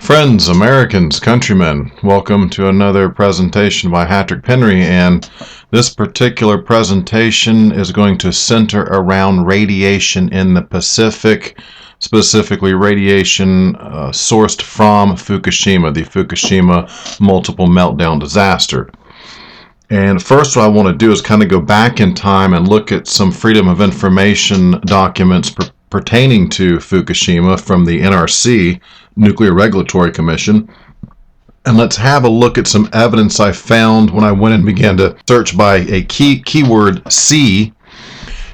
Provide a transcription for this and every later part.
Friends, Americans, countrymen, welcome to another presentation by Hatrick Penry, and this particular presentation is going to center around radiation in the Pacific, specifically radiation sourced from Fukushima, the Fukushima multiple meltdown disaster. And first what I want to do is kind of go back in time and look at some Freedom of Information documents pertaining to Fukushima from the NRC, Nuclear Regulatory Commission. And let's have a look at some evidence I found when I went and began to search by a keyword C,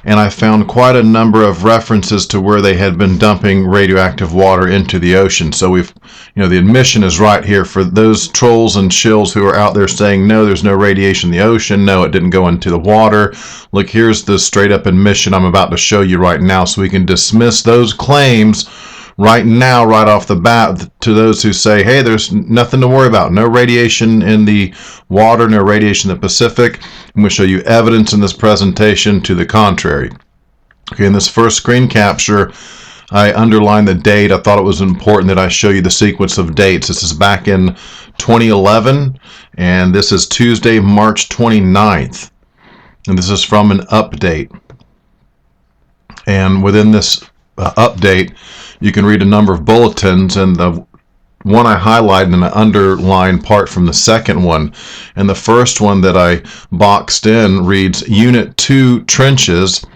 and I found quite a number of references to where they had been dumping radioactive water into the ocean. So the admission is right here for those trolls and shills who are out there saying, no, there's no radiation in the ocean. No, it didn't go into the water. Look, here's the straight up admission I'm about to show you right now, so we can dismiss those claims right now, right off the bat, to those who say, hey, there's nothing to worry about. No radiation in the water, no radiation in the Pacific. I'm going to show you evidence in this presentation to the contrary. Okay, in this first screen capture, I underlined the date. I thought it was important that I show you the sequence of dates. This is back in 2011, and this is Tuesday, March 29th. And this is from an update. And within this update, you can read a number of bulletins, and the one I highlighted and I underlined part from the second one. And the first one that I boxed in reads, Unit 2 trenches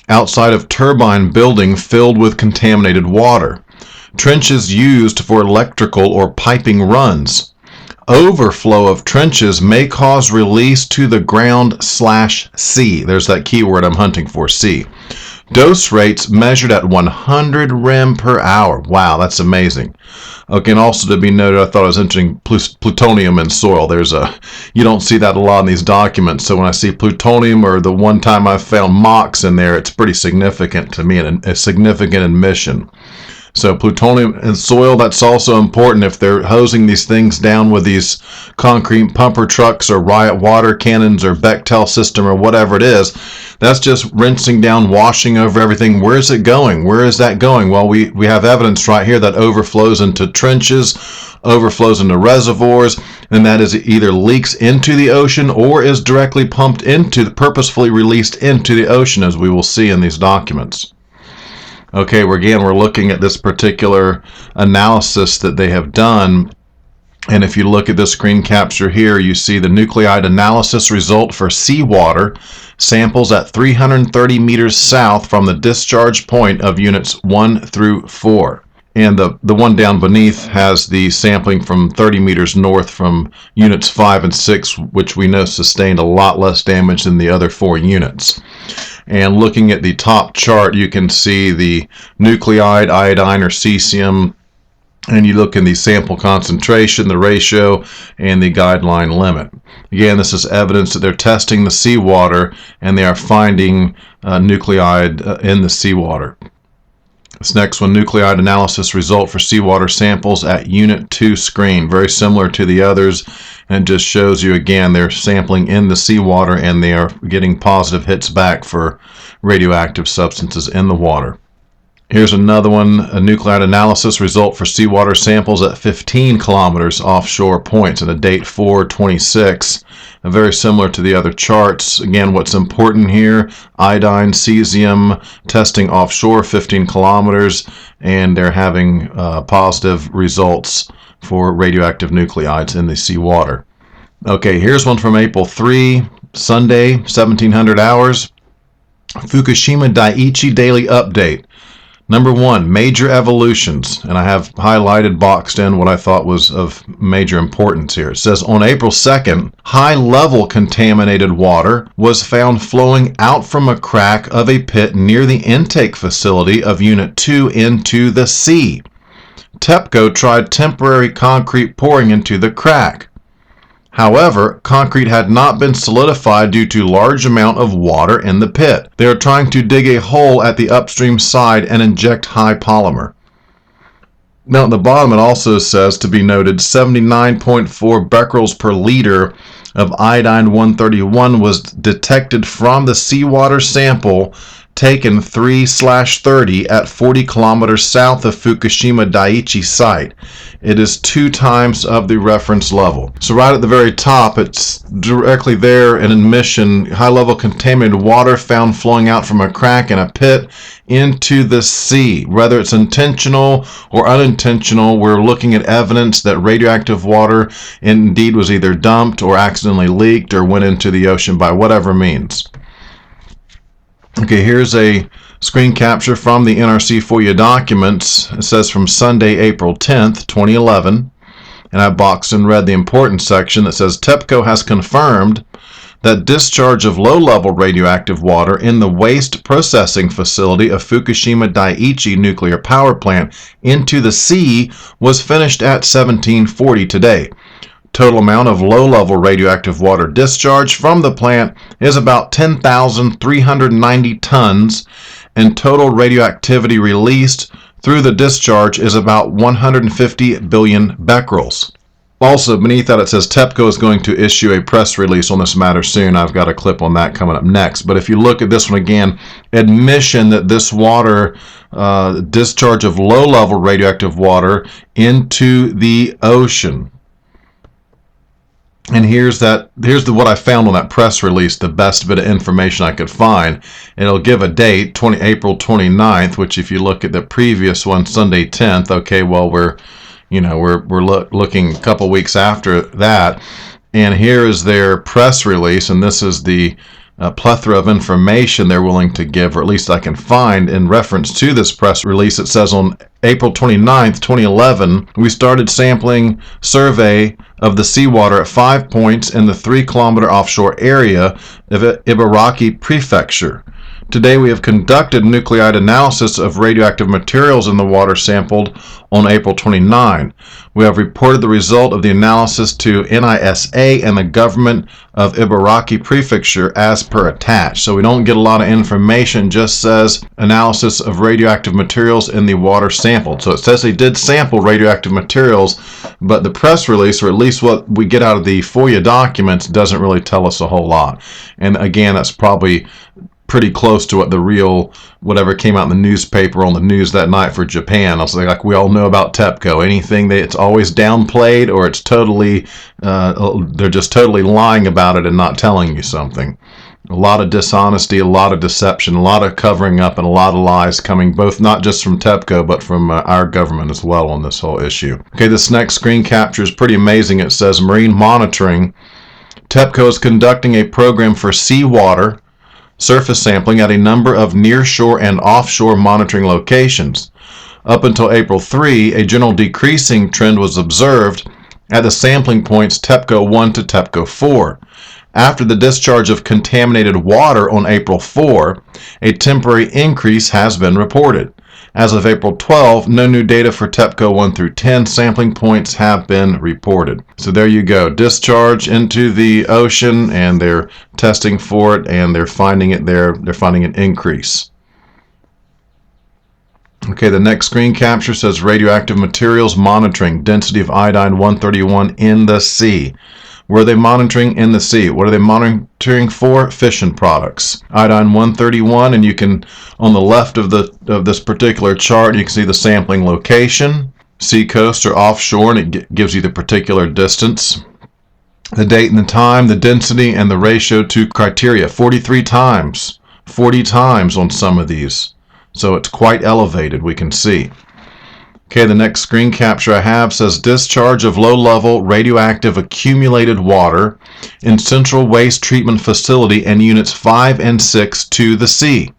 outside of turbine building filled with contaminated water. Trenches used for electrical or piping runs. Overflow of trenches may cause release to the ground/sea. There's that keyword I'm hunting for, C. Dose rates measured at 100 rem per hour. Wow, that's amazing. Okay, and also to be noted, I thought it was interesting, plutonium in soil. You don't see that a lot in these documents. So when I see plutonium, or the one time I found MOX in there, it's pretty significant to me, and a significant admission. So plutonium in soil, that's also important. If they're hosing these things down with these concrete pumper trucks or riot water cannons or Bechtel system or whatever it is, that's just rinsing down, washing over everything. Where is it going? Where is that going? Well, we have evidence right here that overflows into trenches, overflows into reservoirs, and that is either leaks into the ocean or is directly pumped purposefully released into the ocean, as we will see in these documents. Okay, we're looking at this particular analysis that they have done. And if you look at this screen capture here, you see the nuclide analysis result for seawater samples at 330 meters south from the discharge point of units 1 through 4. And the one down beneath has the sampling from 30 meters north from units 5 and 6, which we know sustained a lot less damage than the other 4 units. And looking at the top chart, you can see the nuclide, iodine, or cesium, and you look in the sample concentration, the ratio, and the guideline limit. Again, this is evidence that they're testing the seawater, and they are finding nuclide in the seawater. This next one, nuclide analysis result for seawater samples at Unit 2 screen. Very similar to the others, and just shows you again they're sampling in the seawater and they are getting positive hits back for radioactive substances in the water. Here's another one, a nuclide analysis result for seawater samples at 15 kilometers offshore points, and a date 4/26. Very similar to the other charts. Again, what's important here, iodine, cesium, testing offshore 15 kilometers, and they're having positive results for radioactive nuclides in the seawater. Okay, here's one from April 3, Sunday, 1700 hours. Fukushima Daiichi Daily Update. Number 1, major evolutions, and I have highlighted, boxed in what I thought was of major importance here. It says, on April 2nd, high-level contaminated water was found flowing out from a crack of a pit near the intake facility of Unit 2 into the sea. TEPCO tried temporary concrete pouring into the crack. However, concrete had not been solidified due to large amount of water in the pit. They are trying to dig a hole at the upstream side and inject high polymer. Now at the bottom it also says, to be noted, 79.4 becquerels per liter of iodine-131 was detected from the seawater sample taken 3/30 at 40 kilometers south of Fukushima Daiichi site. It is 2 times of the reference level. So right at the very top, it's directly there, an admission, high-level contaminated water found flowing out from a crack in a pit into the sea. Whether it's intentional or unintentional, we're looking at evidence that radioactive water indeed was either dumped or accidentally leaked or went into the ocean by whatever means. Okay, here's a screen capture from the NRC FOIA documents. It says from Sunday, April 10th, 2011, and I boxed and read the important section that says TEPCO has confirmed that discharge of low-level radioactive water in the waste processing facility of Fukushima Daiichi nuclear power plant into the sea was finished at 1740 today. Total amount of low-level radioactive water discharged from the plant is about 10,390 tons, and total radioactivity released through the discharge is about 150 billion becquerels. Also, beneath that it says TEPCO is going to issue a press release on this matter soon. I've got a clip on that coming up next. But if you look at this one again, admission that this water, discharge of low-level radioactive water into the ocean. And here's what I found on that press release, the best bit of information I could find. It'll give a date, April 29th, which if you look at the previous one, Sunday 10th, okay, well, we're looking a couple weeks after that. And here is their press release, and this is the plethora of information they're willing to give, or at least I can find in reference to this press release. It says on April 29th, 2011, we started sampling survey of the seawater at 5 points in the 3-kilometer offshore area of Ibaraki Prefecture. Today we have conducted nuclide analysis of radioactive materials in the water sampled on April 29. We have reported the result of the analysis to NISA and the government of Ibaraki Prefecture as per attached. So we don't get a lot of information, just says analysis of radioactive materials in the water sampled. So it says they did sample radioactive materials, but the press release, or at least what we get out of the FOIA documents, doesn't really tell us a whole lot. And again, that's probably pretty close to what the real, whatever came out in the newspaper on the news that night for Japan. I was like we all know about TEPCO. Anything that it's always downplayed, or it's totally, they're just totally lying about it and not telling you something. A lot of dishonesty, a lot of deception, a lot of covering up, and a lot of lies coming both not just from TEPCO but from our government as well on this whole issue. Okay, this next screen capture is pretty amazing. It says marine monitoring. TEPCO is conducting a program for seawater surface sampling at a number of nearshore and offshore monitoring locations. Up until April 3, a general decreasing trend was observed at the sampling points TEPCO 1 to TEPCO 4. After the discharge of contaminated water on April 4, a temporary increase has been reported. As of April 12, no new data for TEPCO 1 through 10 sampling points have been reported. So there you go. Discharge into the ocean, and they're testing for it, and they're finding it there. They're finding an increase. Okay, the next screen capture says radioactive materials monitoring, density of iodine-131 in the sea. Where are they monitoring? In the sea. What are they monitoring for? Fission products. Iodine-131, and you can, on the left of this particular chart, you can see the sampling location, sea coast or offshore, and it gives you the particular distance, the date and the time, the density, and the ratio to criteria. 43 times, 40 times on some of these. So it's quite elevated, we can see. Okay, the next screen capture I have says discharge of low-level radioactive accumulated water in Central Waste Treatment Facility and Units 5 and 6 to the sea.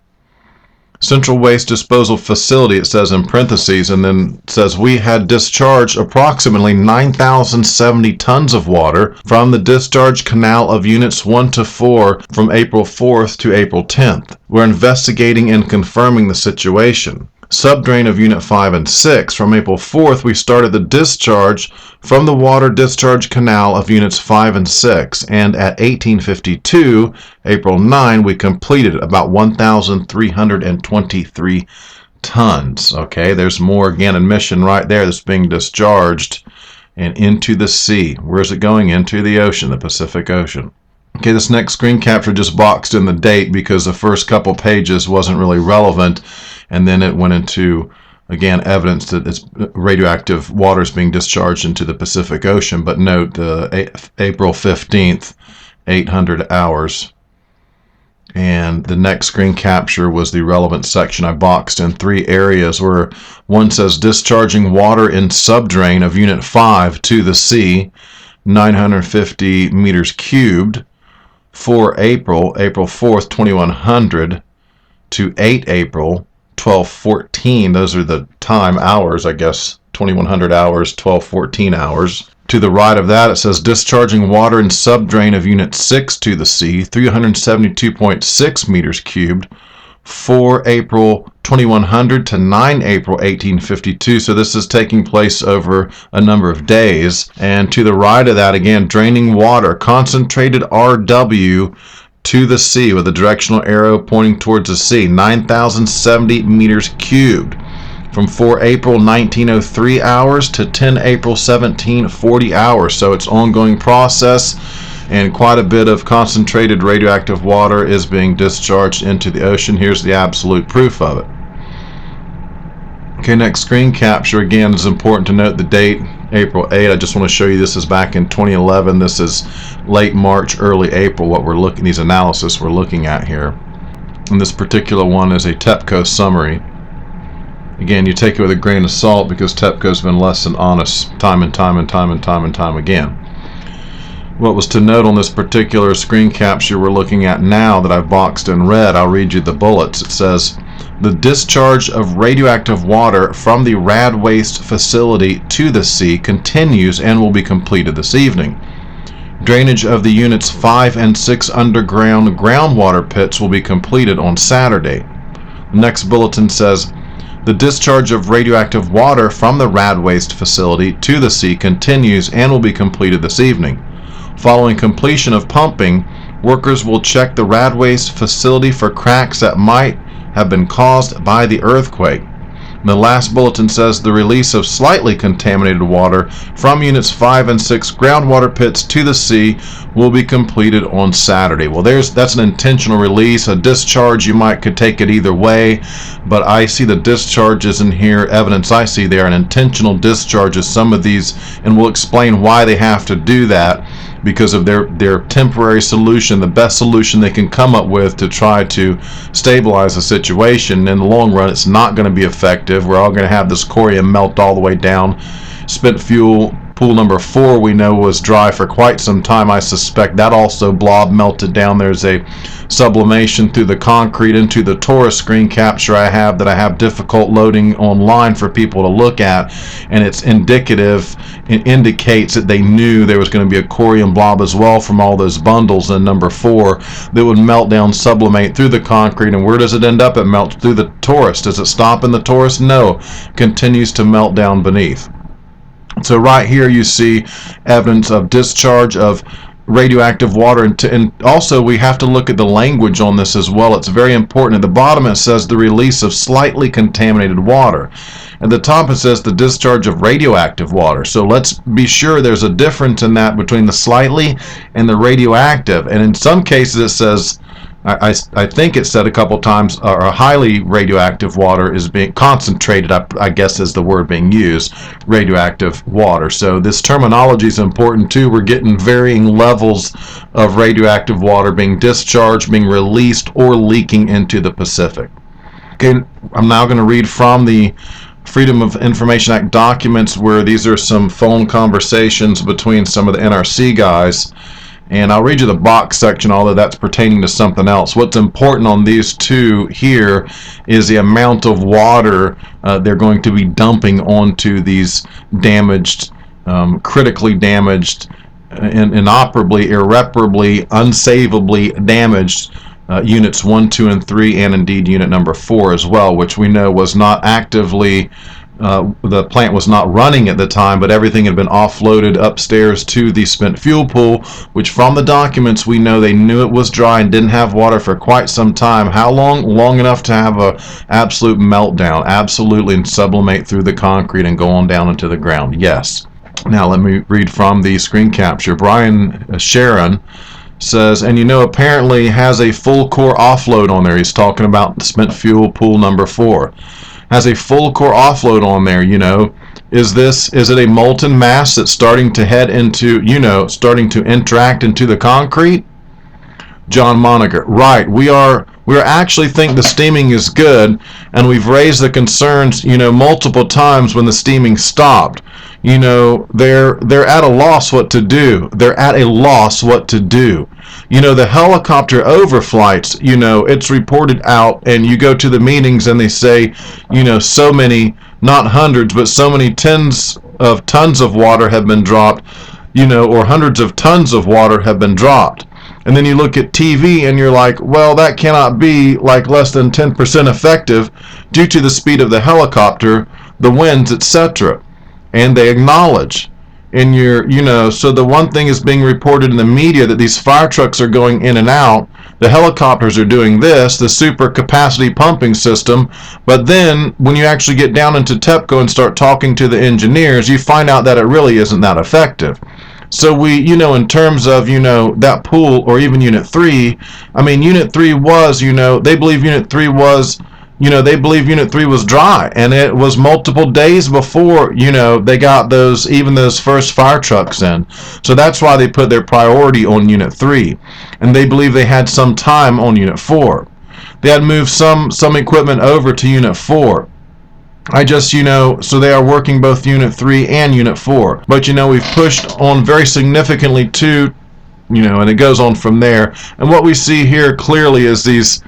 Central Waste Disposal Facility, it says in parentheses, and then it says we had discharged approximately 9,070 tons of water from the discharge canal of Units 1 to 4 from April 4th to April 10th. We're investigating and confirming the situation. Subdrain of Unit 5 and 6. From April 4th, we started the discharge from the water discharge canal of Units 5 and 6, and at 1852, April 9, we completed about 1,323 tons. Okay, there's more, again, admission right there that's being discharged and into the sea. Where is it going? Into the ocean, the Pacific Ocean. Okay, this next screen capture just boxed in the date because the first couple pages wasn't really relevant, and then it went into, again, evidence that it's radioactive water is being discharged into the Pacific Ocean. But note, April 15th, 800 hours. And the next screen capture was the relevant section. I boxed in 3 areas where one says discharging water in subdrain of Unit 5 to the sea, 950 meters cubed, for April 4th, 2100 to 8 April, 1214. Those are the time hours, I guess, 2100 hours, 1214 hours. To the right of that, it says discharging water in subdrain of Unit 6 to the sea, 372.6 meters cubed, 4 April 2100 to 9 April 1852. So this is taking place over a number of days. And to the right of that, again, draining water, concentrated RW to the sea with a directional arrow pointing towards the sea, 9,070 meters cubed. From 4 April 1903 hours to 10 April 1740 hours. So it's an ongoing process, and quite a bit of concentrated radioactive water is being discharged into the ocean. Here's the absolute proof of it. Okay, next screen capture. Again, it's important to note the date, April 8. I just want to show you this is back in 2011. This is late March, early April, what we're looking, these analysis we're looking at here. And this particular one is a TEPCO summary. Again, you take it with a grain of salt because TEPCO's been less than honest time and time again. What was to note on this particular screen capture we're looking at now that I've boxed in red, I'll read you the bullets. It says, the discharge of radioactive water from the rad waste facility to the sea continues and will be completed this evening. Drainage of the Units 5 and 6 underground groundwater pits will be completed on Saturday. The next bulletin says, the discharge of radioactive water from the rad waste facility to the sea continues and will be completed this evening. Following completion of pumping, workers will check the rad waste facility for cracks that might have been caused by the earthquake. The last bulletin says the release of slightly contaminated water from Units 5 and 6 groundwater pits to the sea will be completed on Saturday. Well, that's an intentional release, a discharge. You could take it either way, but I see the discharges in here. Evidence I see there, an intentional discharges. Some of these, and we'll explain why they have to do that, because of their temporary solution, the best solution they can come up with to try to stabilize the situation. In the long run, it's not going to be effective. We're all going to have this corium melt all the way down. Spent fuel pool number 4 we know was dry for quite some time. I suspect that also blob melted down. There's a sublimation through the concrete into the Taurus screen capture I have difficult loading online for people to look at, and it's indicative. It indicates that they knew there was going to be a corium blob as well from all those bundles in number 4 that would melt down, sublimate through the concrete. And where does it end up? It melts through the Taurus. Does it stop in the Taurus? No, continues to melt down beneath. So right here you see evidence of discharge of radioactive water, and also we have to look at the language on this as well. It's very important. At the bottom it says the release of slightly contaminated water. At the top it says the discharge of radioactive water. So let's be sure there's a difference in that between the slightly and the radioactive. And in some cases it says, I think it said a couple times, or highly radioactive water is being concentrated, I guess is the word being used, radioactive water. So this terminology is important too. We're getting varying levels of radioactive water being discharged, being released, or leaking into the Pacific. Okay, I'm now going to read from the Freedom of Information Act documents, where these are some phone conversations between some of the NRC guys. And I'll read you the box section, although that's pertaining to something else. What's important on these two here is the amount of water they're going to be dumping onto these damaged, critically damaged, inoperably, irreparably, unsavably damaged units 1, 2, and 3, and indeed unit number 4 as well, which we know was not actively, the plant was not running at the time, but everything had been offloaded upstairs to the spent fuel pool, which from the documents we know they knew it was dry and didn't have water for quite some time. How long? Long enough to have a absolute meltdown, absolutely, and sublimate through the concrete and go on down into the ground. Yes. Now let me read from the screen capture. Brian Sharon says, and apparently has a full core offload on there. He's talking about the spent fuel pool number 4. Has a full core offload on there. Is it a molten mass that's starting to head into, starting to interact into the concrete? John Monagher, right. We actually think the steaming is good, and we've raised the concerns, multiple times when the steaming stopped. They're at a loss what to do. They're at a loss what to do. The helicopter overflights, it's reported out, and you go to the meetings and they say, so many, not hundreds, but so many tens of tons of water have been dropped, or hundreds of tons of water have been dropped. And then you look at TV and you're like, well, that cannot be like less than 10% effective due to the speed of the helicopter, the winds, etc. And they acknowledge. And so the one thing is being reported in the media that these fire trucks are going in and out. The helicopters are doing this, the super capacity pumping system. But then when you actually get down into TEPCO and start talking to the engineers, you find out that it really isn't that effective. So we, in terms of, that pool, or even Unit 3, Unit 3 was, they believe Unit 3 was, Unit 3 was dry. And it was multiple days before, they got those first fire trucks in. So that's why they put their priority on Unit 3. And they believe they had some time on Unit 4. They had moved some equipment over to Unit 4. So they are working both Unit 3 and Unit 4. But, we've pushed on very significantly to, and it goes on from there. And what we see here clearly is these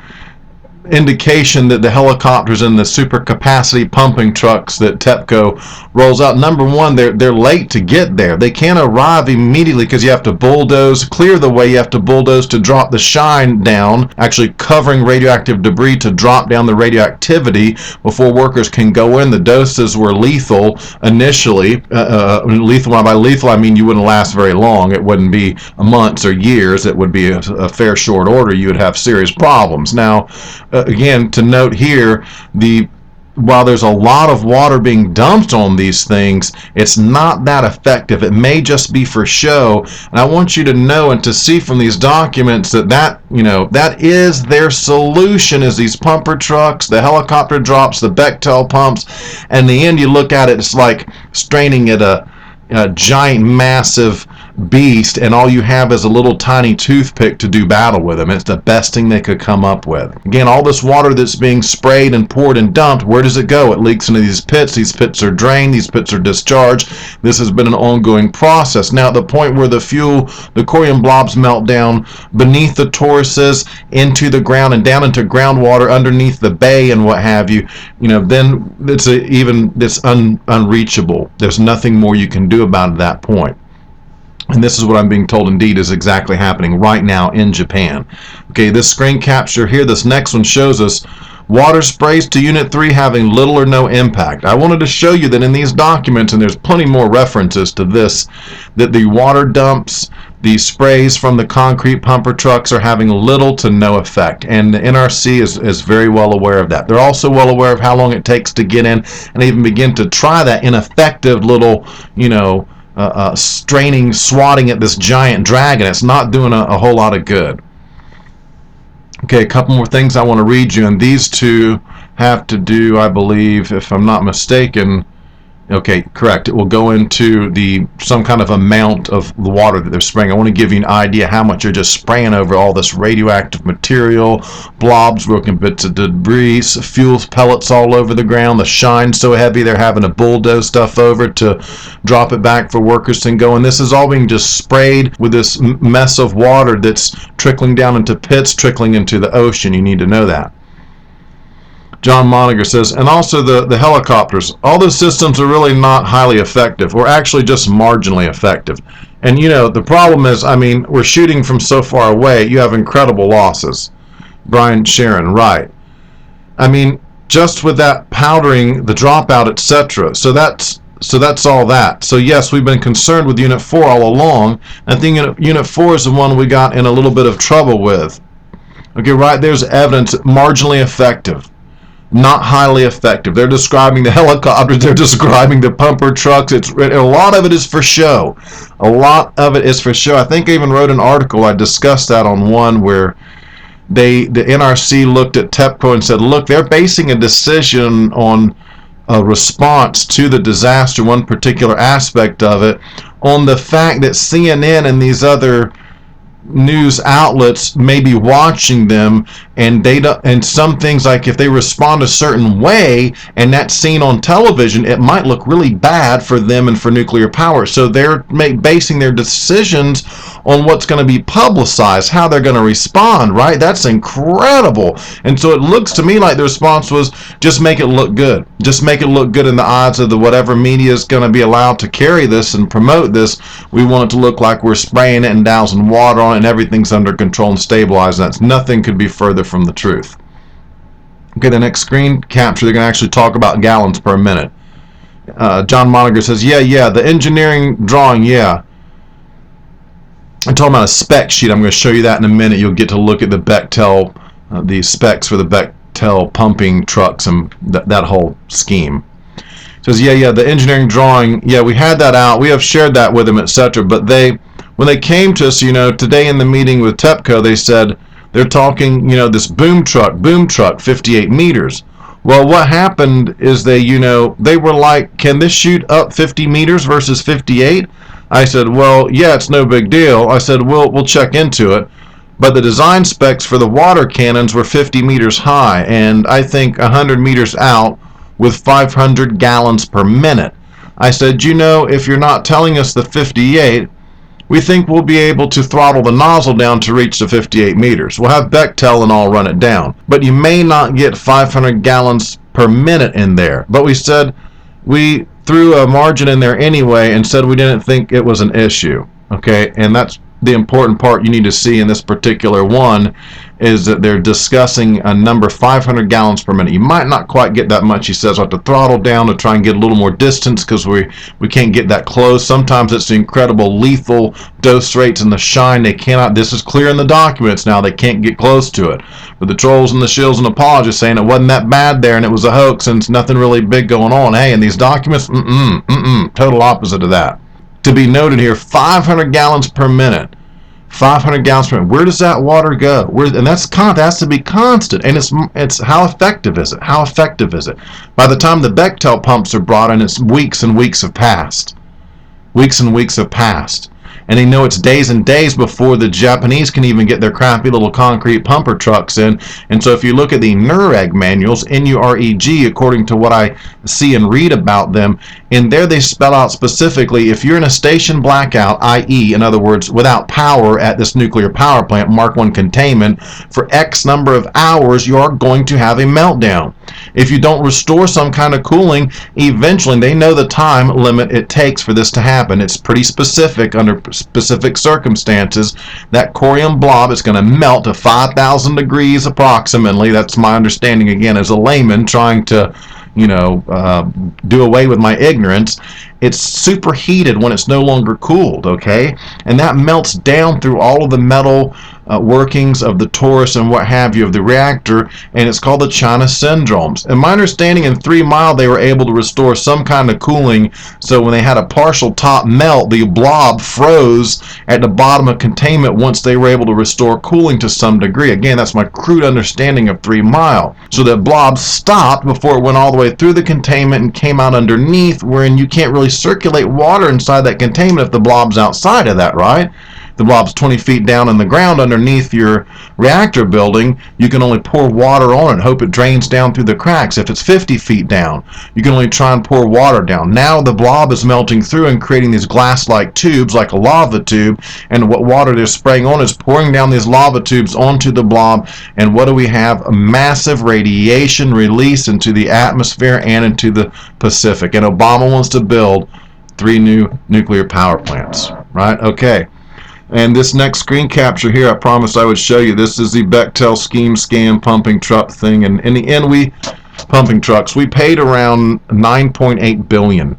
indication that the helicopters and the super capacity pumping trucks that TEPCO rolls out, number one, they're late to get there. They can't arrive immediately because you have to bulldoze, clear the way. You have to bulldoze to drop the shine down, actually covering radioactive debris to drop down the radioactivity before workers can go in. The doses were lethal initially. Lethal, by lethal I mean you wouldn't last very long. It wouldn't be months or years. It would be a fair short order. You would have serious problems. Now, again, to note here, while there's a lot of water being dumped on these things, it's not that effective. It may just be for show. And I want you to know and to see from these documents that is their solution, is these pumper trucks, the helicopter drops, the Bechtel pumps. And in the end, you look at it, it's like straining at a giant, massive beast, and all you have is a little tiny toothpick to do battle with them. It's the best thing they could come up with. Again, all this water that's being sprayed and poured and dumped, where does it go? It leaks into these pits. These pits are drained. These pits are discharged. This has been an ongoing process. Now, at the point where the corium blobs melt down beneath the toruses into the ground and down into groundwater underneath the bay and what have you, then it's unreachable. There's nothing more you can do about it at that point. And this is what I'm being told indeed is exactly happening right now in Japan. Okay, this screen capture here, this next one shows us water sprays to Unit 3 having little or no impact. I wanted to show you that in these documents, and there's plenty more references to this, that the water dumps, the sprays from the concrete pumper trucks are having little to no effect. And the NRC is very well aware of that. They're also well aware of how long it takes to get in and even begin to try that ineffective little, swatting at this giant dragon. It's not doing a whole lot of good. Okay, a couple more things I want to read you, and these two have to do, I believe, if I'm not mistaken, okay, correct, it will go into some kind of amount of the water that they're spraying. I want to give you an idea how much you're just spraying over all this radioactive material, blobs, broken bits of debris, fuel pellets all over the ground. The shine's so heavy they're having to bulldoze stuff over to drop it back for workers to go. And this is all being just sprayed with this mess of water that's trickling down into pits, trickling into the ocean. You need to know that. John Monagher says, and also the helicopters, all the systems are really not highly effective, or actually just marginally effective. And the problem is, we're shooting from so far away, you have incredible losses. Brian Sharon, right. Just with that powdering, the dropout, etc. So that's all that. So yes, we've been concerned with Unit 4 all along. I think Unit 4 is the one we got in a little bit of trouble with. Okay, right, there's evidence, marginally effective. not highly effective. They're describing the helicopters, they're describing the pumper trucks. A lot of it is for show. A lot of it is for show. I think I even wrote an article, I discussed that on one, where the NRC looked at TEPCO and said, look, they're basing a decision on a response to the disaster, one particular aspect of it, on the fact that CNN and these other news outlets may be watching them, and and some things, like if they respond a certain way and that's seen on television, it might look really bad for them and for nuclear power. So they're basing their decisions on what's going to be publicized, how they're going to respond, right? That's incredible. And so it looks to me like the response was, just make it look good. Just make it look good in the eyes of the whatever media is going to be allowed to carry this and promote this. We want it to look like we're spraying it and dousing water on it and everything's under control and stabilized. That's nothing could be further from the truth. Okay, the next screen capture, they're going to actually talk about gallons per minute. John Monagher says, yeah, the engineering drawing, yeah. I'm talking about a spec sheet. I'm going to show you that in a minute. You'll get to look at the Bechtel, the specs for the Bechtel pumping trucks and that whole scheme. It says, yeah, the engineering drawing, yeah, we had that out. We have shared that with them, etc. But when they came to us, today in the meeting with TEPCO, they said they're talking, this boom truck, 58 meters. Well, what happened is they were like, can this shoot up 50 meters versus 58? I said, well, yeah, it's no big deal. I said, we'll check into it. But the design specs for the water cannons were 50 meters high, and I think 100 meters out with 500 gallons per minute. I said, if you're not telling us the 58, we think we'll be able to throttle the nozzle down to reach the 58 meters. We'll have Bechtel and all run it down. But you may not get 500 gallons per minute in there. But we said, we threw a margin in there anyway and said we didn't think it was an issue. Okay, and that's the important part you need to see in this particular one, is that they're discussing a number 500 gallons per minute. You might not quite get that much, he says. We'll have to throttle down to try and get a little more distance because we can't get that close. Sometimes it's the incredible lethal dose rates and the shine. They cannot, this is clear in the documents now, they can't get close to it. But the trolls and the shills and apologists saying it wasn't that bad there and it was a hoax and it's nothing really big going on. Hey, in these documents, total opposite of that. To be noted here, 500 gallons per minute. 500 gallons per minute. Where does that water go? And that has to be constant. And it's how effective is it? How effective is it? By the time the Bechtel pumps are brought in, it's weeks and weeks have passed. Weeks and weeks have passed. And they know it's days and days before the Japanese can even get their crappy little concrete pumper trucks in. And so if you look at the NUREG manuals, NUREG, according to what I see and read about them, in there they spell out specifically, if you're in a station blackout, i.e., in other words, without power at this nuclear power plant, Mark I containment, for X number of hours, you are going to have a meltdown. If you don't restore some kind of cooling, eventually, they know the time limit it takes for this to happen. It's pretty specific under specific circumstances. That corium blob is going to melt to 5,000 degrees approximately. That's my understanding, again, as a layman trying to do away with my ignorance. It's superheated when it's no longer cooled, okay? And that melts down through all of the metal workings of the torus and what have you of the reactor, and it's called the China syndromes. And my understanding, in 3 Mile they were able to restore some kind of cooling, so when they had a partial top melt, the blob froze at the bottom of containment once they were able to restore cooling to some degree. Again, that's my crude understanding of 3 Mile. So that blob stopped before it went all the way through the containment and came out underneath, wherein you can't really circulate water inside that containment if the blob's outside of that, right? The blob's 20 feet down in the ground underneath your reactor building. You can only pour water on it, hope it drains down through the cracks. If it's 50 feet down, you can only try and pour water down. Now the blob is melting through and creating these glass-like tubes, like a lava tube, and what water they're spraying on is pouring down these lava tubes onto the blob, and what do we have? A massive radiation release into the atmosphere and into the Pacific. And Obama wants to build 3 new nuclear power plants, right? Okay. And this next screen capture here, I promised I would show you. This is the Bechtel scheme scan pumping truck thing. And in the end, pumping trucks, we paid around $9.8 billion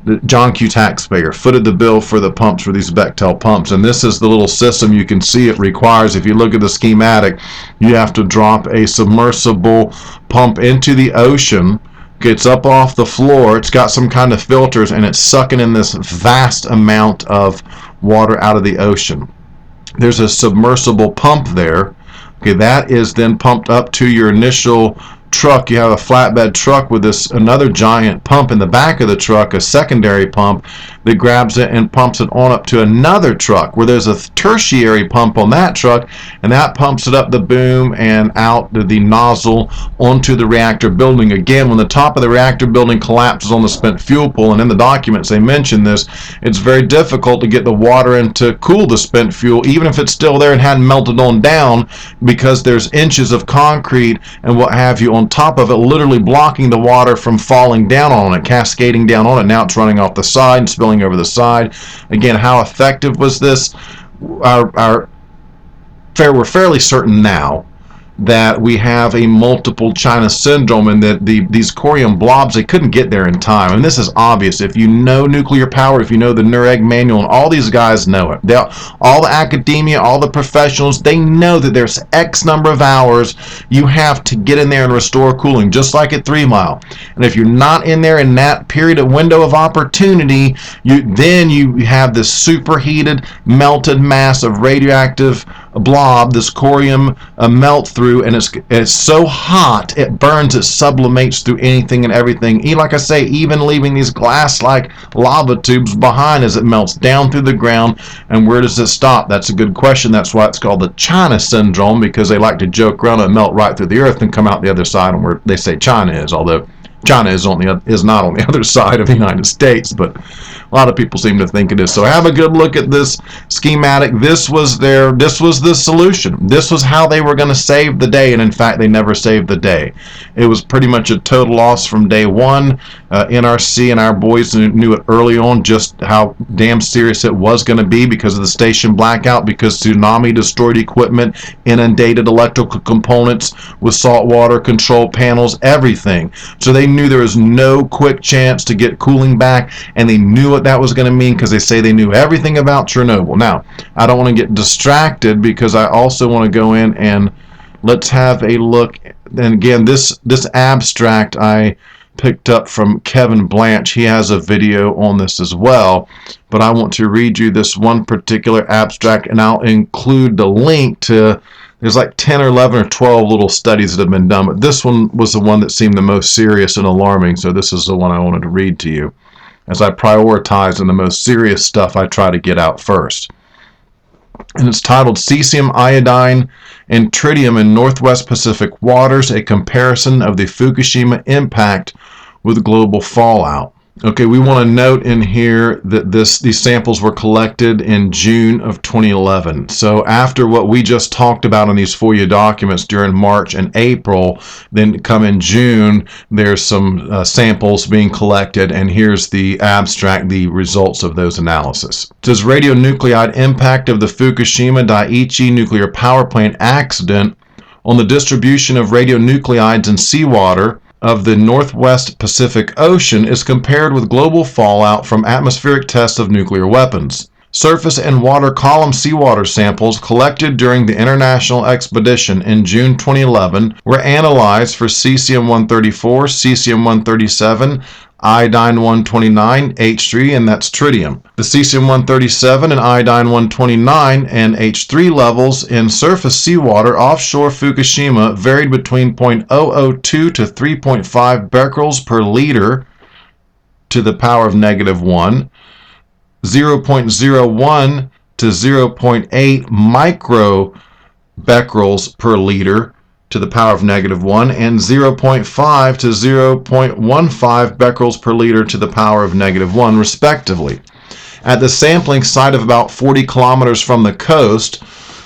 the John Q. taxpayer footed the bill for the pumps for these Bechtel pumps. And this is the little system you can see it requires. If you look at the schematic, you have to drop a submersible pump into the ocean. Gets up off the floor, it's got some kind of filters, and it's sucking in this vast amount of water out of the ocean. There's a submersible pump there. Okay, that is then pumped up to your initial truck. You have a flatbed truck with this another giant pump in the back of the truck, a secondary pump that grabs it and pumps it on up to another truck where there's a tertiary pump on that truck, and that pumps it up the boom and out the nozzle onto the reactor building. Again, when the top of the reactor building collapses on the spent fuel pool, and in the documents they mention this, it's very difficult to get the water in to cool the spent fuel, even if it's still there and hadn't melted on down, because there's inches of concrete and what have you on top of it, literally blocking the water from falling down on it, cascading down on it. Now it's running off the side and spilling over the side. Again, how effective was this? We're fairly certain now that we have a multiple China syndrome, and that these corium blobs, they couldn't get there in time. And this is obvious. If you know nuclear power, if you know the NUREG manual, and all these guys know it. All the academia, all the professionals, they know that there's X number of hours you have to get in there and restore cooling, just like at 3 Mile. And if you're not in there in that period of window of opportunity, then you have this superheated, melted mass of radioactive blob, this corium melt through, and it's so hot it burns, it sublimates through anything and everything. Like I say, even leaving these glass-like lava tubes behind as it melts down through the ground. And where does it stop? That's a good question. That's why it's called the China syndrome, because they like to joke around and melt right through the earth and come out the other side, and where they say China is, although China is not on the other side of the United States, but a lot of people seem to think it is. So have a good look at this schematic. This was the solution. This was how they were going to save the day, and in fact, they never saved the day. It was pretty much a total loss from day one. NRC and our boys knew it early on just how damn serious it was going to be because of the station blackout, because tsunami destroyed equipment, inundated electrical components with saltwater control panels, everything. So they knew there was no quick chance to get cooling back, and they knew what that was going to mean, because they say they knew everything about Chernobyl. Now, I don't want to get distracted, because I also want to go in and let's have a look. And again, this abstract I picked up from Kevin Blanch. He has a video on this as well, but I want to read you this one particular abstract, and I'll include the link to, there's like 10 or 11 or 12 little studies that have been done, but this one was the one that seemed the most serious and alarming, so this is the one I wanted to read to you. As I prioritize, and the most serious stuff I try to get out first. And it's titled Cesium, Iodine, and Tritium in Northwest Pacific Waters, a comparison of the Fukushima impact with global fallout. Okay, we want to note in here that these samples were collected in June of 2011. So after what we just talked about in these FOIA documents during March and April, then come in June, there's some samples being collected, and here's the abstract, the results of those analysis. It says radionuclide impact of the Fukushima Daiichi nuclear power plant accident on the distribution of radionuclides in seawater of the Northwest Pacific Ocean is compared with global fallout from atmospheric tests of nuclear weapons. Surface and water column seawater samples collected during the international expedition in June 2011 were analyzed for cesium-134, cesium-137, iodine-129, H3, and that's tritium. The cesium-137 and iodine-129 and H3 levels in surface seawater offshore Fukushima varied between 0.002 to 3.5 becquerels per liter to the power of -1, 0.01 to 0.8 microbecquerels per liter to the power of -1, and 0.5 to 0.15 becquerels per liter to the power of -1, respectively. At the sampling site of about 40 kilometers from the coast,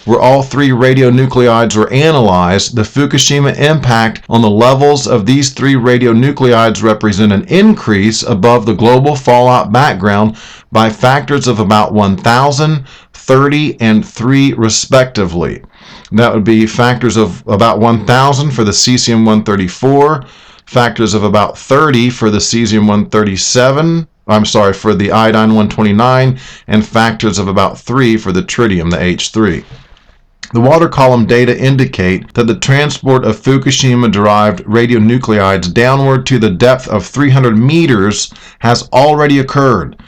where all three radionuclides were analyzed, the Fukushima impact on the levels of these three radionuclides represent an increase above the global fallout background by factors of about 1,000, 30, and 3 respectively. That would be factors of about 1,000 for the cesium-134, factors of about 30 for the cesium-137, for the iodine-129, and factors of about 3 for the tritium, the H3. The water column data indicate that the transport of Fukushima-derived radionuclides downward to the depth of 300 meters has already occurred.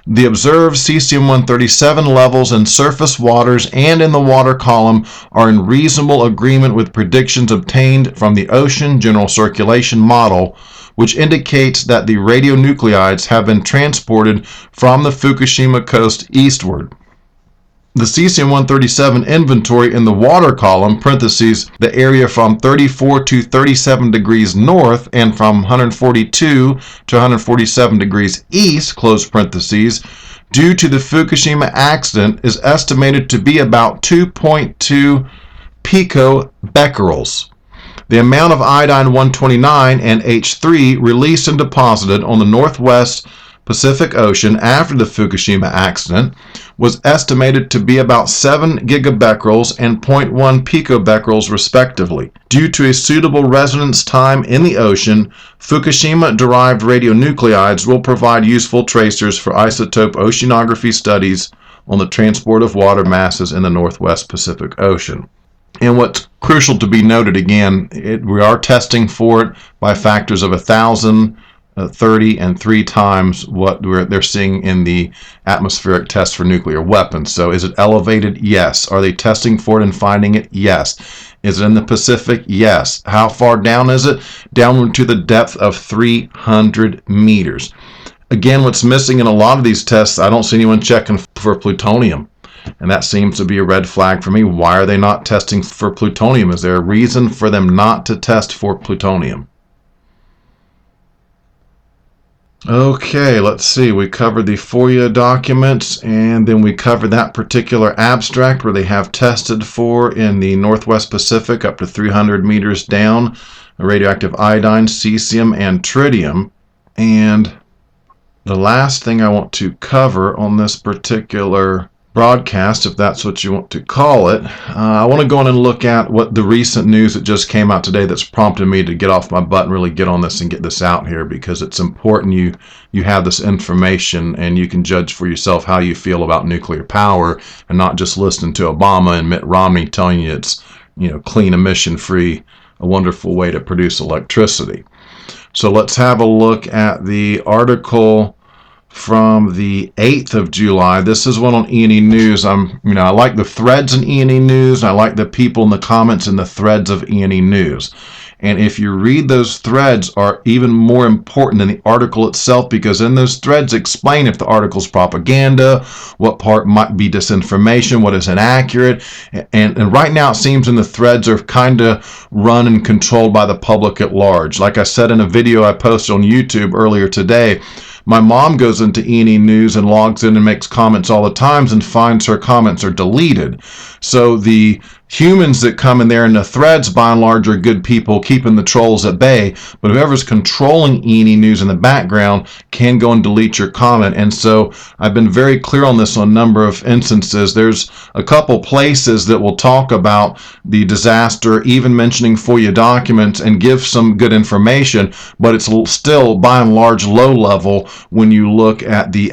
The observed cesium-137 levels in surface waters and in the water column are in reasonable agreement with predictions obtained from the ocean general circulation model, which indicates that the radionuclides have been transported from the Fukushima coast eastward. The cesium-137 inventory in the water column, parentheses, the area from 34 to 37 degrees north and from 142 to 147 degrees east, close parentheses, due to the Fukushima accident is estimated to be about 2.2 picobecquerels. The amount of iodine-129 and H3 released and deposited on the northwest Pacific Ocean after the Fukushima accident was estimated to be about 7 gigabecquerels and 0.1 picobecquerels respectively. Due to a suitable residence time in the ocean, Fukushima-derived radionuclides will provide useful tracers for isotope oceanography studies on the transport of water masses in the northwest Pacific Ocean. And what's crucial to be noted again, we are testing for it by factors of 1,000, 30 and 3 times what they're seeing in the atmospheric test for nuclear weapons. So is it elevated? Yes. Are they testing for it and finding it? Yes. Is it in the Pacific? Yes. How far down is it? Downward to the depth of 300 meters. Again, what's missing in a lot of these tests, I don't see anyone checking for plutonium. And that seems to be a red flag for me. Why are they not testing for plutonium? Is there a reason for them not to test for plutonium? Okay, let's see. We covered the FOIA documents, and then we covered that particular abstract where they have tested for in the Northwest Pacific up to 300 meters down radioactive iodine, cesium, and tritium. And the last thing I want to cover on this particular broadcast, if that's what you want to call it, I want to go in and look at what the recent news that just came out today that's prompted me to get off my butt and really get on this and get this out here, because it's important you have this information and you can judge for yourself how you feel about nuclear power and not just listening to Obama and Mitt Romney telling you it's, clean, emission free, a wonderful way to produce electricity. So let's have a look at the article from the 8th of July. This is one on E&E News. I like the threads in E&E News. I like the people in the comments in the threads of E&E News. And if you read those threads are even more important than the article itself, because in those threads explain if the article's propaganda, what part might be disinformation, what is inaccurate. And right now it seems in the threads are kind of run and controlled by the public at large. Like I said in a video I posted on YouTube earlier today, my mom goes into E&E News and logs in and makes comments all the time and finds her comments are deleted. So the humans that come in there in the threads, by and large, are good people keeping the trolls at bay. But whoever's controlling E&E News in the background can go and delete your comment. And so I've been very clear on this on a number of instances. There's a couple places that will talk about the disaster, even mentioning FOIA documents and give some good information, but it's still by and large low level when you look at the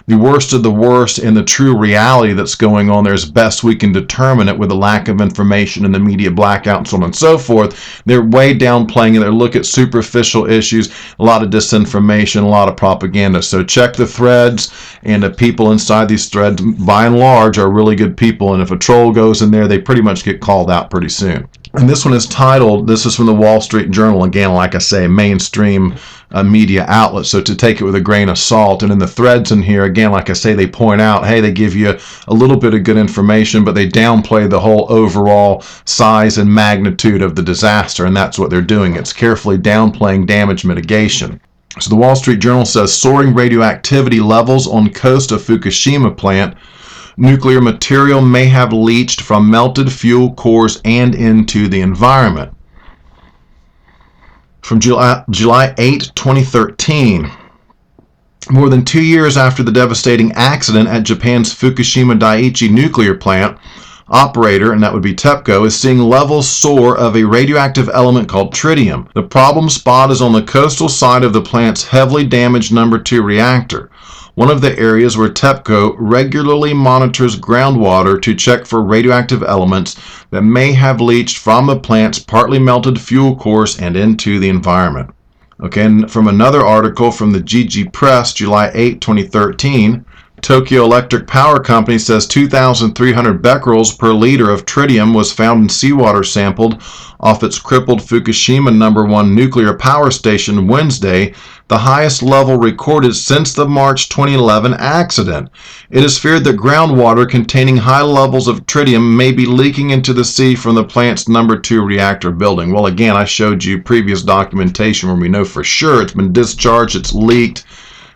worst of the worst and the true reality that's going on there as best we can determine it with a lack of information and the media blackout and so on and so forth. They're way downplaying it. They look at superficial issues, a lot of disinformation, a lot of propaganda. So check the threads, and the people inside these threads, by and large, are really good people. And if a troll goes in there, they pretty much get called out pretty soon. And this one is titled, this is from the Wall Street Journal, again, like I say, mainstream media outlet, so to take it with a grain of salt. And in the threads in here, again, like I say, they point out, hey, they give you a little bit of good information, but they downplay the whole overall size and magnitude of the disaster, and that's what they're doing. It's carefully downplaying damage mitigation. So the Wall Street Journal says, soaring radioactivity levels on coast of Fukushima plant. Nuclear material may have leached from melted fuel cores and into the environment. From July 8, 2013, more than 2 years after the devastating accident at Japan's Fukushima Daiichi nuclear plant, operator, and that would be TEPCO, is seeing levels soar of a radioactive element called tritium. The problem spot is on the coastal side of the plant's heavily damaged number 2 reactor, one of the areas where TEPCO regularly monitors groundwater to check for radioactive elements that may have leached from the plant's partly melted fuel cores and into the environment. Okay, and from another article from the GG Press, July 8, 2013, Tokyo Electric Power Company says 2,300 becquerels per liter of tritium was found in seawater sampled off its crippled Fukushima No. 1 nuclear power station Wednesday, the highest level recorded since the March 2011 accident. It is feared that groundwater containing high levels of tritium may be leaking into the sea from the plant's No. 2 reactor building. Well, again, I showed you previous documentation where we know for sure it's been discharged, it's leaked.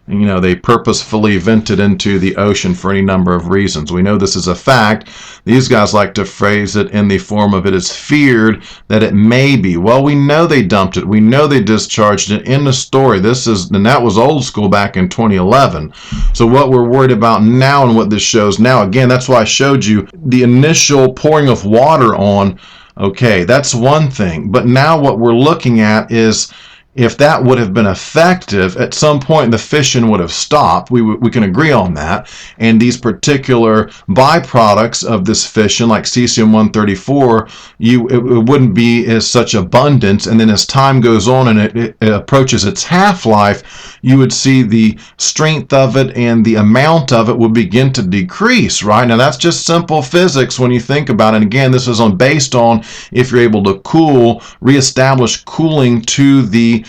You know, they purposefully vented into the ocean for any number of reasons. We know this is a fact. These guys like to phrase it in the form of it is feared that it may be. Well, we know they dumped it. We know they discharged it in the story. And that was old school back in 2011. So what we're worried about now and what this shows now, again, that's why I showed you the initial pouring of water on. Okay, that's one thing. But now what we're looking at is, if that would have been effective, at some point the fission would have stopped. We can agree on that. And these particular byproducts of this fission, like cesium-134, it wouldn't be as such abundance. And then as time goes on and it approaches its half-life, you would see the strength of it and the amount of it would begin to decrease, right? Now that's just simple physics when you think about it. And again, this is based on if you're able to cool, reestablish cooling to the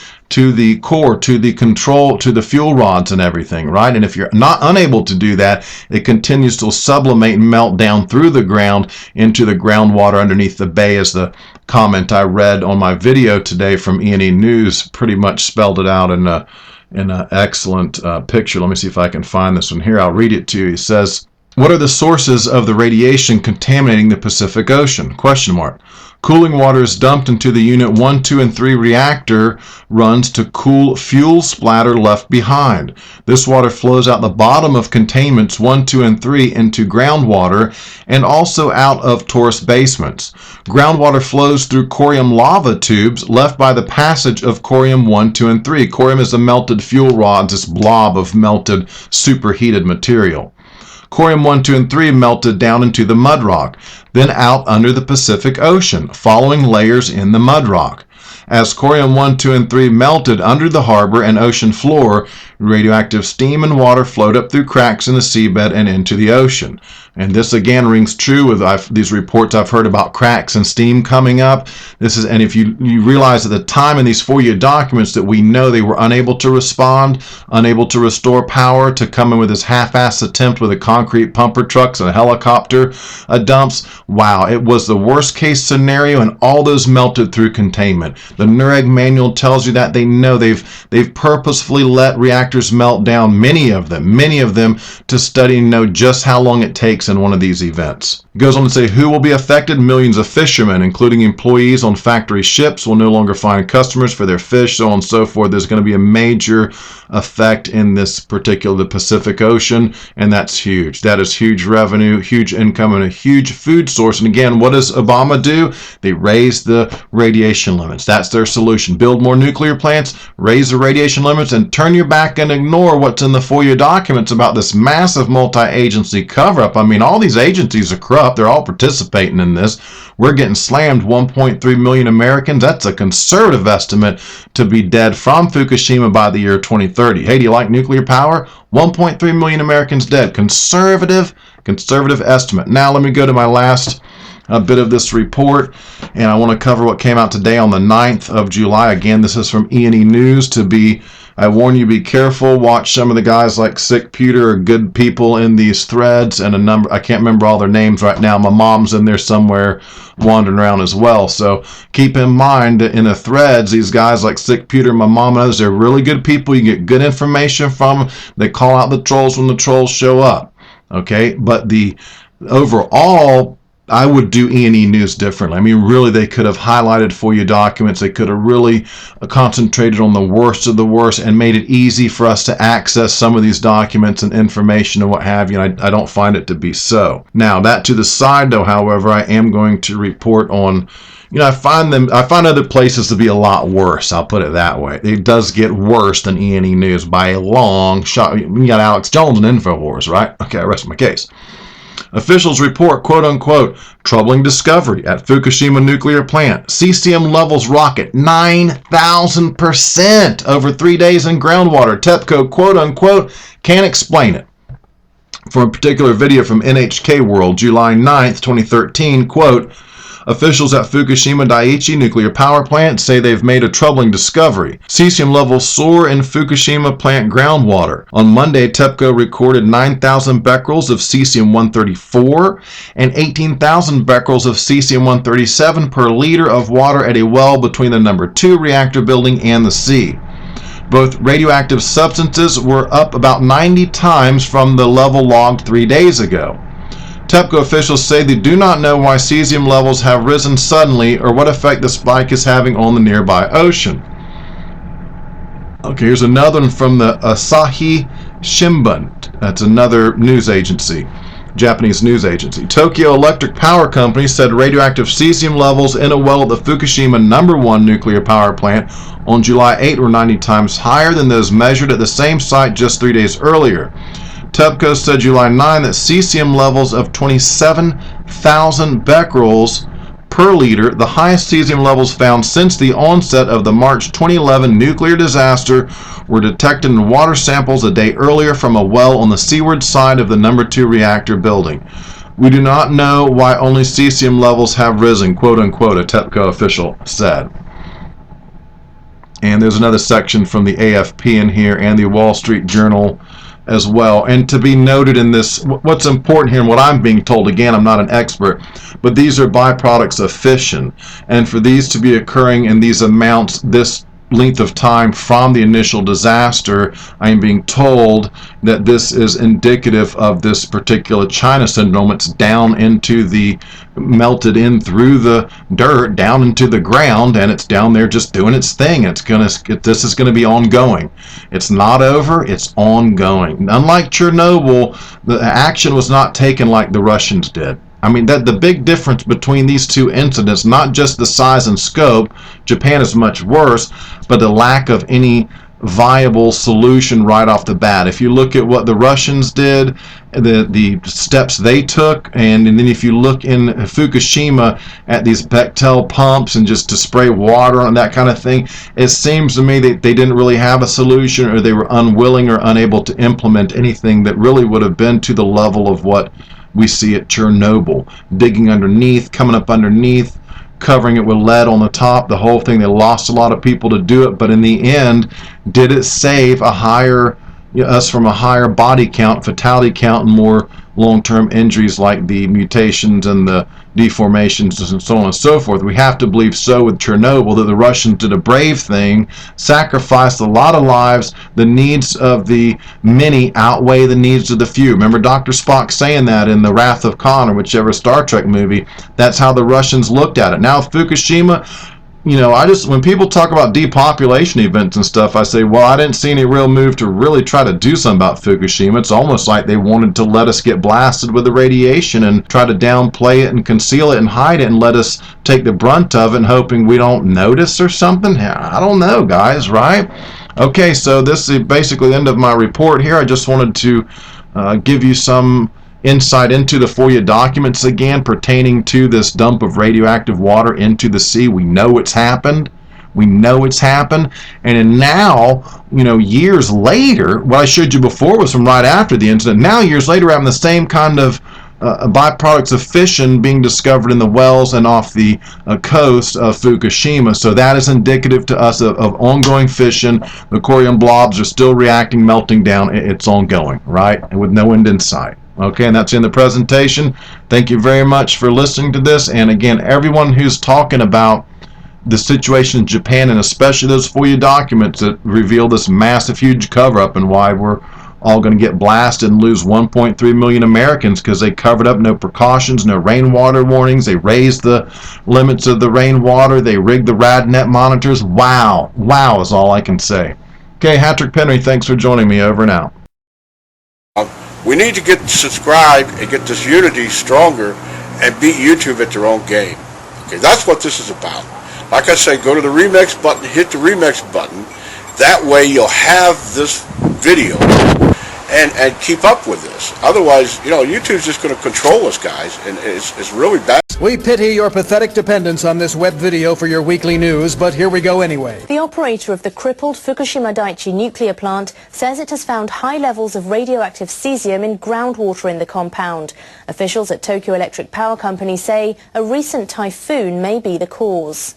core, to the control, to the fuel rods and everything, right? And if you're unable to do that, it continues to sublimate and melt down through the ground into the groundwater underneath the bay, as the comment I read on my video today from E&E News pretty much spelled it out in an excellent picture. Let me see if I can find this one here. I'll read it to you. It says, "What are the sources of the radiation contaminating the Pacific Ocean? Question mark. Cooling water is dumped into the Unit 1, 2, and 3 reactor runs to cool fuel splatter left behind. This water flows out the bottom of containments 1, 2, and 3 into groundwater and also out of Taurus basements. Groundwater flows through corium lava tubes left by the passage of corium 1, 2, and 3. Corium is the melted fuel rods, this blob of melted superheated material. Corium 1, 2, and 3 melted down into the mud rock, then out under the Pacific Ocean, following layers in the mud rock. As corium 1, 2, and 3 melted under the harbor and ocean floor, radioactive steam and water flowed up through cracks in the seabed and into the ocean." And this again rings true with these reports I've heard about cracks and steam coming up. And if you realize at the time in these FOIA documents that we know they were unable to respond, unable to restore power, to come in with this half-ass attempt with a concrete pumper trucks and a helicopter dumps. Wow, it was the worst case scenario, and all those melted through containment. The NUREG manual tells you that. They know they've purposefully let reactors melt down, many of them, to study and know just how long it takes in one of these events. It goes on to say, who will be affected? Millions of fishermen, including employees on factory ships, will no longer find customers for their fish, so on and so forth. There's going to be a major effect in this the Pacific Ocean, and that's huge. That is huge revenue, huge income, and a huge food source. And again, what does Obama do? They raise the radiation limits. That's their solution. Build more nuclear plants, raise the radiation limits, and turn your back and ignore what's in the FOIA documents about this massive multi-agency cover-up. I mean, all these agencies are corrupt. They're all participating in this. We're getting slammed. 1.3 million Americans. That's a conservative estimate to be dead from Fukushima by the year 2030. Hey, do you like nuclear power? 1.3 million Americans dead. Conservative estimate. Now let me go to my last bit of this report, and I want to cover what came out today on the 9th of July. Again, this is from E&E News. I warn you, be careful. Watch some of the guys like Sick Pewter are good people in these threads, and I can't remember all their names right now. My mom's in there somewhere wandering around as well. So keep in mind that in the threads, these guys like Sick Pewter, my mom knows, they're really good people. You get good information from them. They call out the trolls when the trolls show up. Okay, but the overall I would do E&E News differently. I mean, really, they could have highlighted FOIA documents. They could have really concentrated on the worst of the worst and made it easy for us to access some of these documents and information and what have you. And I don't find it to be so. Now, that to the side, though, however, I am going to report on, I find other places to be a lot worse. I'll put it that way. It does get worse than E&E News by a long shot. You got Alex Jones and InfoWars, right? Okay, I rest my case. Officials report, quote unquote, troubling discovery at Fukushima nuclear plant. CCM levels rocket 9,000% over 3 days in groundwater. TEPCO, quote unquote, can't explain it. From a particular video from NHK World, July 9th, 2013, quote, officials at Fukushima Daiichi nuclear power plant say they've made a troubling discovery. Cesium levels soar in Fukushima plant groundwater. On Monday, TEPCO recorded 9,000 becquerels of cesium-134 and 18,000 becquerels of cesium-137 per liter of water at a well between the number 2 reactor building and the sea. Both radioactive substances were up about 90 times from the level logged 3 days ago. TEPCO officials say they do not know why cesium levels have risen suddenly or what effect the spike is having on the nearby ocean. Okay, here's another one from the Asahi Shimbun. That's another news agency, Japanese news agency. Tokyo Electric Power Company said radioactive cesium levels in a well at the Fukushima No. 1 nuclear power plant on July 8 were 90 times higher than those measured at the same site just 3 days earlier. TEPCO said July 9 that cesium levels of 27,000 becquerels per liter, the highest cesium levels found since the onset of the March 2011 nuclear disaster, were detected in water samples a day earlier from a well on the seaward side of the No. 2 reactor building. We do not know why only cesium levels have risen, quote unquote, a TEPCO official said. And there's another section from the AFP in here and the Wall Street Journal as well. And to be noted in this, what's important here and what I'm being told, again, I'm not an expert, but these are byproducts of fission. And for these to be occurring in these amounts, this length of time from the initial disaster, I am being told that this is indicative of this particular China syndrome. It's down into the, melted in through the dirt, down into the ground, and it's down there just doing its thing. This is gonna be ongoing. It's not over, it's ongoing. Unlike Chernobyl, the action was not taken like the Russians did. I mean, the big difference between these two incidents, not just the size and scope, Japan is much worse, but the lack of any viable solution right off the bat. If you look at what the Russians did, the steps they took, and then if you look in Fukushima at these Bechtel pumps and just to spray water and that kind of thing, it seems to me that they didn't really have a solution, or they were unwilling or unable to implement anything that really would have been to the level of what we see at Chernobyl. Digging underneath, coming up underneath, covering it with lead on the top, the whole thing. They lost a lot of people to do it, but in the end, did it save us from a higher body count, fatality count, and more long-term injuries like the mutations and the deformations and so on and so forth? We have to believe so with Chernobyl, that the Russians did a brave thing, sacrificed a lot of lives. The needs of the many outweigh the needs of the few. Remember Dr. Spock saying that in The Wrath of Khan, or whichever Star Trek movie. That's how the Russians looked at it. Now Fukushima, when people talk about depopulation events and stuff, I say, well, I didn't see any real move to really try to do something about Fukushima. It's almost like they wanted to let us get blasted with the radiation and try to downplay it and conceal it and hide it and let us take the brunt of it, and hoping we don't notice or something. I don't know, guys, right? Okay, so this is basically the end of my report here. I just wanted to give you some insight into the FOIA documents again pertaining to this dump of radioactive water into the sea. We know it's happened. We know it's happened. And now, years later, what I showed you before was from right after the incident. Now, years later, we're having the same kind of byproducts of fission being discovered in the wells and off the coast of Fukushima. So that is indicative to us of ongoing fission. The Corium blobs are still reacting, melting down. It's ongoing, right? And with no end in sight. Okay, and that's in the presentation. Thank you very much for listening to this. And again, everyone who's talking about the situation in Japan, and especially those FOIA documents that reveal this massive, huge cover-up and why we're all going to get blasted and lose 1.3 million Americans because they covered up, no precautions, no rainwater warnings. They raised the limits of the rainwater. They rigged the RadNet monitors. Wow. Wow is all I can say. Okay, Hatrick Penry, thanks for joining me. Over and out. We need to get subscribed and get this unity stronger and beat YouTube at their own game. Okay, that's what this is about. Like I say, go to the remix button, hit the remix button. That way you'll have this video and keep up with this. Otherwise, YouTube's just going to control us, guys, and it's really bad. We pity your pathetic dependence on this web video for your weekly news, but here we go anyway. The operator of the crippled Fukushima Daiichi nuclear plant says it has found high levels of radioactive cesium in groundwater in the compound. Officials at Tokyo Electric Power Company say a recent typhoon may be the cause.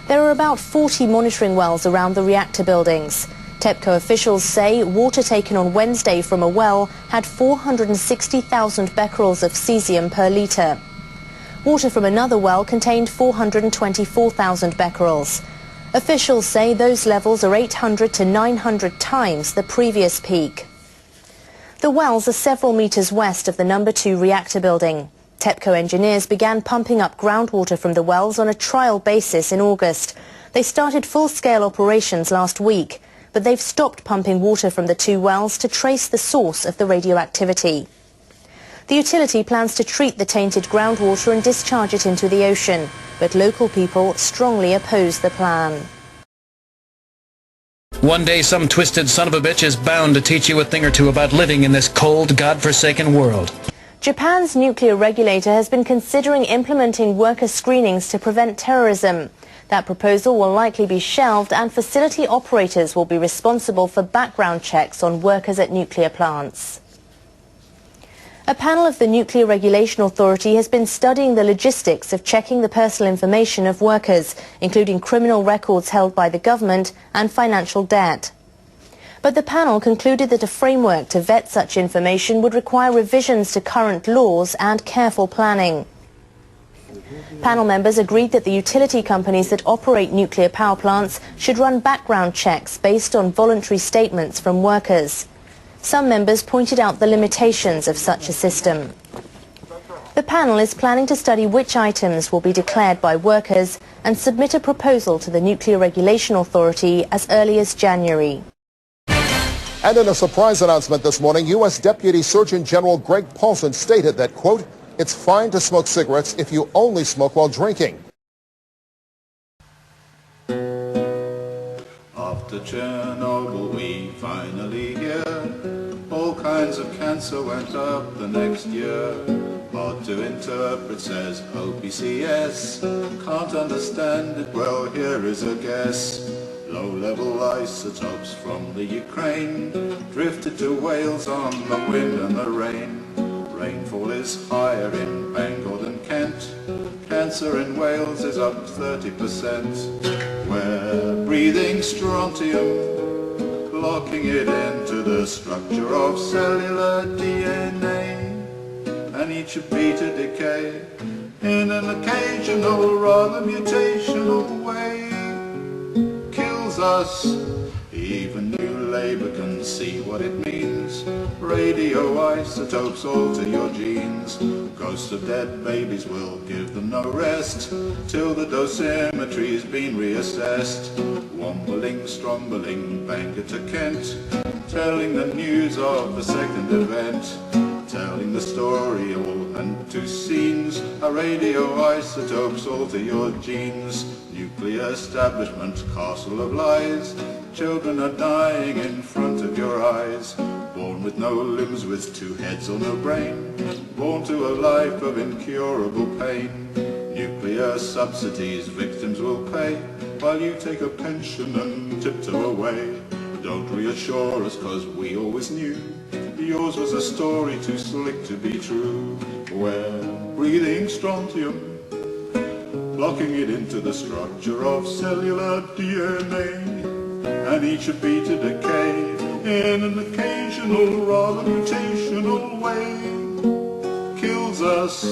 There are about 40 monitoring wells around the reactor buildings. TEPCO officials say water taken on Wednesday from a well had 460,000 becquerels of cesium per litre. Water from another well contained 424,000 becquerels. Officials say those levels are 800 to 900 times the previous peak. The wells are several metres west of the number 2 reactor building. TEPCO engineers began pumping up groundwater from the wells on a trial basis in August. They started full-scale operations last week, but they've stopped pumping water from the 2 wells to trace the source of the radioactivity. The utility plans to treat the tainted groundwater and discharge it into the ocean, but local people strongly oppose the plan. One day some twisted son of a bitch is bound to teach you a thing or two about living in this cold, godforsaken world. Japan's nuclear regulator has been considering implementing worker screenings to prevent terrorism. That proposal will likely be shelved, and facility operators will be responsible for background checks on workers at nuclear plants. A panel of the Nuclear Regulation Authority has been studying the logistics of checking the personal information of workers, including criminal records held by the government and financial debt. But the panel concluded that a framework to vet such information would require revisions to current laws and careful planning. Panel members agreed that the utility companies that operate nuclear power plants should run background checks based on voluntary statements from workers. Some members pointed out the limitations of such a system. The panel is planning to study which items will be declared by workers and submit a proposal to the Nuclear Regulation Authority as early as January. And in a surprise announcement this morning, U.S. Deputy Surgeon General Greg Paulson stated that, quote, "It's fine to smoke cigarettes if you only smoke while drinking." After Chernobyl, we finally hear all kinds of cancer went up the next year. Hard to interpret, says OPCS. Can't understand it, well, here is a guess. Low-level isotopes from the Ukraine drifted to Wales on the wind and the rain. Rainfall is higher in Bangor than Kent. Cancer in Wales is up 30%. We're breathing strontium, locking it into the structure of cellular DNA. And each should be to decay in an occasional, rather mutational way. Kills us. Even New Labour can see what it means. Radioisotopes alter your genes. Ghosts of dead babies will give them no rest till the dosimetry's been reassessed. Wombling, strombling, Bangor to Kent, telling the news of the second event. Telling the story all and two scenes. How radioisotopes alter your genes. Nuclear establishment, castle of lies. Children are dying in front of your eyes. Born with no limbs, with 2 heads or no brain. Born to a life of incurable pain. Nuclear subsidies victims will pay, while you take a pension and tiptoe away. Don't reassure us, 'cause we always knew yours was a story too slick to be true. We're breathing strontium, locking it into the structure of cellular DNA, and each should be to decay in an occasional, rather mutational way. Kills us.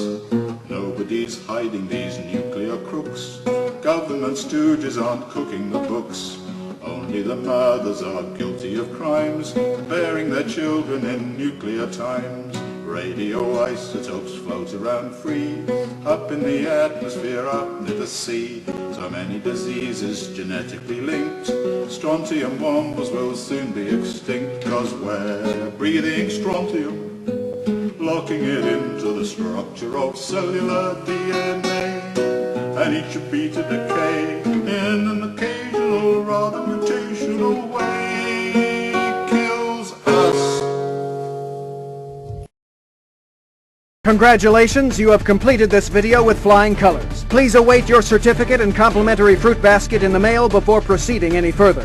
Nobody's hiding these nuclear crooks. Government stooges aren't cooking the books. Only the mothers are guilty of crimes, bearing their children in nuclear times. Radio isotopes float around free, up in the atmosphere, up near the sea. So many diseases genetically linked, strontium bombers will soon be extinct, 'cause we're breathing strontium, locking it into the structure of cellular DNA. And each should be to decay in an occasional, rather mutational way, kills us. Congratulations, you have completed this video with flying colors. Please await your certificate and complimentary fruit basket in the mail before proceeding any further.